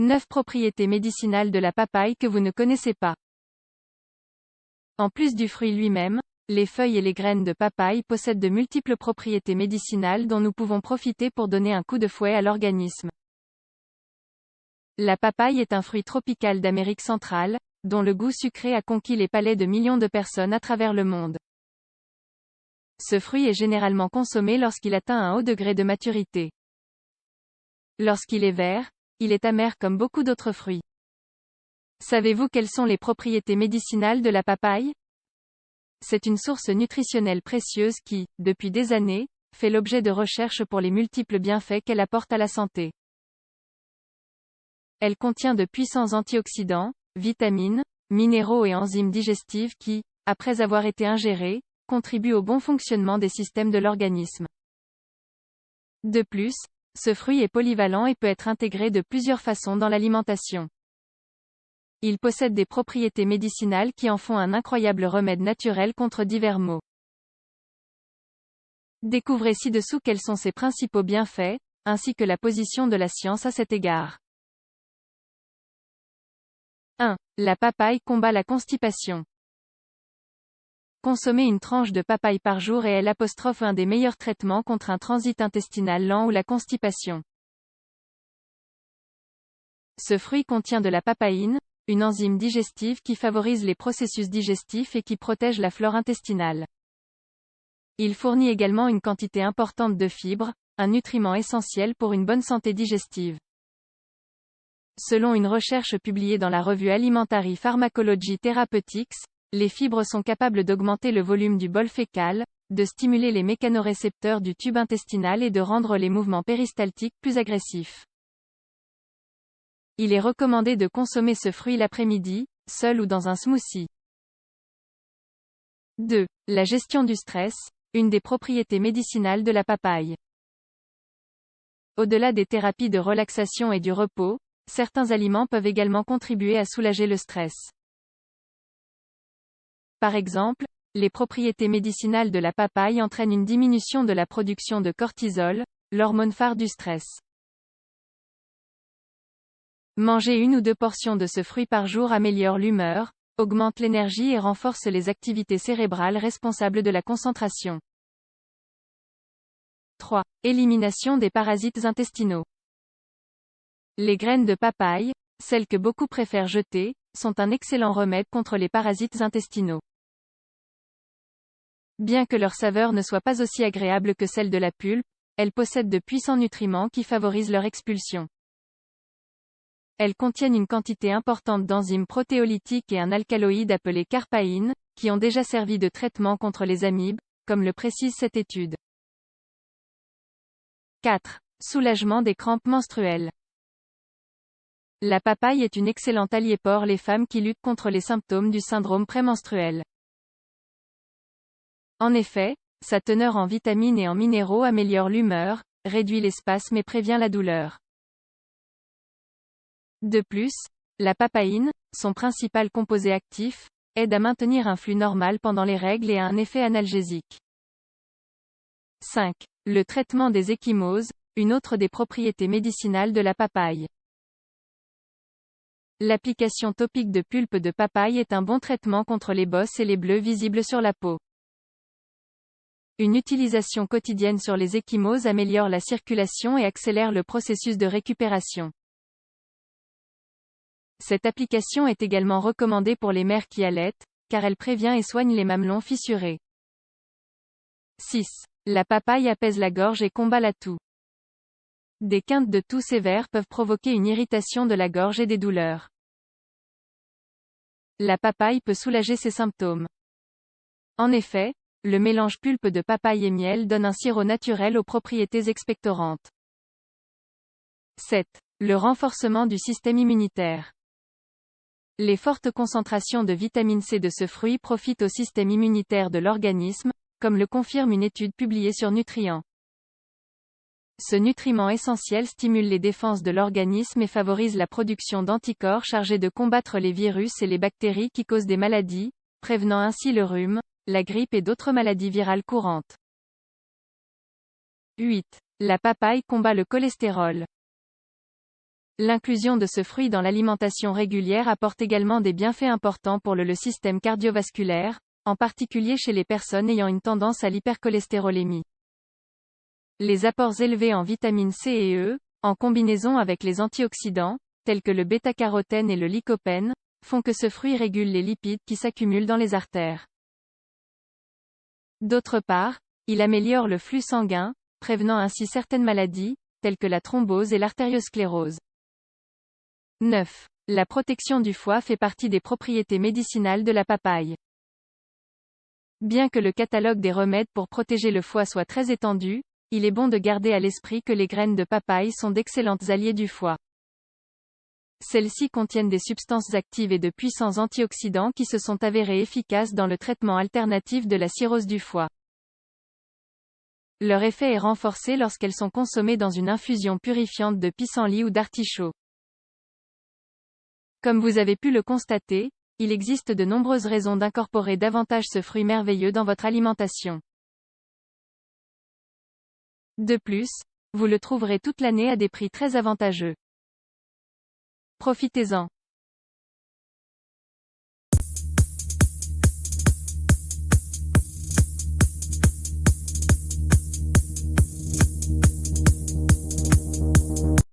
9 propriétés médicinales de la papaye que vous ne connaissez pas. En plus du fruit lui-même, les feuilles et les graines de papaye possèdent de multiples propriétés médicinales dont nous pouvons profiter pour donner un coup de fouet à l'organisme. La papaye est un fruit tropical d'Amérique centrale, dont le goût sucré a conquis les palates de millions de personnes à travers le monde. Ce fruit est généralement consommé lorsqu'il atteint un haut degré de maturité. Lorsqu'il est vert, il est amer comme beaucoup d'autres fruits. Savez-vous quelles sont les propriétés médicinales de la papaye? C'est une source nutritionnelle précieuse qui, depuis des années, fait l'objet de recherches pour les multiples bienfaits qu'elle apporte à la santé. Elle contient de puissants antioxydants, vitamines, minéraux et enzymes digestives qui, après avoir été ingérés, contribuent au bon fonctionnement des systèmes de l'organisme. De plus, ce fruit est polyvalent et peut être intégré de plusieurs façons dans l'alimentation. Il possède des propriétés médicinales qui en font un incroyable remède naturel contre divers maux. Découvrez ci-dessous quels sont ses principaux bienfaits, ainsi que la position de la science à cet égard. 1. La papaye combat la constipation. Consommer une tranche de papaye par jour est un des meilleurs traitements contre un transit intestinal lent ou la constipation. Ce fruit contient de la papaïne, une enzyme digestive qui favorise les processus digestifs et qui protège la flore intestinale. Il fournit également une quantité importante de fibres, un nutriment essentiel pour une bonne santé digestive. Selon une recherche publiée dans la revue Alimentary Pharmacology Therapeutics, les fibres sont capables d'augmenter le volume du bol fécal, de stimuler les mécanorécepteurs du tube intestinal et de rendre les mouvements péristaltiques plus agressifs. Il est recommandé de consommer ce fruit l'après-midi, seul ou dans un smoothie. 2. La gestion du stress, une des propriétés médicinales de la papaye. Au-delà des thérapies de relaxation et du repos, certains aliments peuvent également contribuer à soulager le stress. Par exemple, les propriétés médicinales de la papaye entraînent une diminution de la production de cortisol, l'hormone phare du stress. Manger 1 ou 2 portions de ce fruit par jour améliore l'humeur, augmente l'énergie et renforce les activités cérébrales responsables de la concentration. 3. Élimination des parasites intestinaux. Les graines de papaye, celles que beaucoup préfèrent jeter, sont un excellent remède contre les parasites intestinaux. Bien que leur saveur ne soit pas aussi agréable que celle de la pulpe, elles possèdent de puissants nutriments qui favorisent leur expulsion. Elles contiennent une quantité importante d'enzymes protéolytiques et un alcaloïde appelé carpaïne, qui ont déjà servi de traitement contre les amibes, comme le précise cette étude. 4. Soulagement des crampes menstruelles. La papaye est une excellente alliée pour les femmes qui luttent contre les symptômes du syndrome prémenstruel. En effet, sa teneur en vitamines et en minéraux améliore l'humeur, réduit les spasmes et prévient la douleur. De plus, la papaïne, son principal composé actif, aide à maintenir un flux normal pendant les règles et a un effet analgésique. 5. Le traitement des ecchymoses, une autre des propriétés médicinales de la papaye. L'application topique de pulpe de papaye est un bon traitement contre les bosses et les bleus visibles sur la peau. Une utilisation quotidienne sur les ecchymoses améliore la circulation et accélère le processus de récupération. Cette application est également recommandée pour les mères qui allaitent, car elle prévient et soigne les mamelons fissurés. 6. La papaye apaise la gorge et combat la toux. Des quintes de toux sévères peuvent provoquer une irritation de la gorge et des douleurs. La papaye peut soulager ces symptômes. En effet, le mélange pulpe de papaye et miel donne un sirop naturel aux propriétés expectorantes. 7. Le renforcement du système immunitaire. Les fortes concentrations de vitamine C de ce fruit profitent au système immunitaire de l'organisme, comme le confirme une étude publiée sur Nutrient. Ce nutriment essentiel stimule les défenses de l'organisme et favorise la production d'anticorps chargés de combattre les virus et les bactéries qui causent des maladies, prévenant ainsi le rhume, la grippe et d'autres maladies virales courantes. 8. La papaye combat le cholestérol. L'inclusion de ce fruit dans l'alimentation régulière apporte également des bienfaits importants pour le système cardiovasculaire, en particulier chez les personnes ayant une tendance à l'hypercholestérolémie. Les apports élevés en vitamines C et E, en combinaison avec les antioxydants, tels que le bêta-carotène et le lycopène, font que ce fruit régule les lipides qui s'accumulent dans les artères. D'autre part, il améliore le flux sanguin, prévenant ainsi certaines maladies, telles que la thrombose et l'artériosclérose. 9. La protection du foie fait partie des propriétés médicinales de la papaye. Bien que le catalogue des remèdes pour protéger le foie soit très étendu, il est bon de garder à l'esprit que les graines de papaye sont d'excellentes alliées du foie. Celles-ci contiennent des substances actives et de puissants antioxydants qui se sont avérés efficaces dans le traitement alternatif de la cirrhose du foie. Leur effet est renforcé lorsqu'elles sont consommées dans une infusion purifiante de pissenlit ou d'artichaut. Comme vous avez pu le constater, il existe de nombreuses raisons d'incorporer davantage ce fruit merveilleux dans votre alimentation. De plus, vous le trouverez toute l'année à des prix très avantageux. Profitez-en.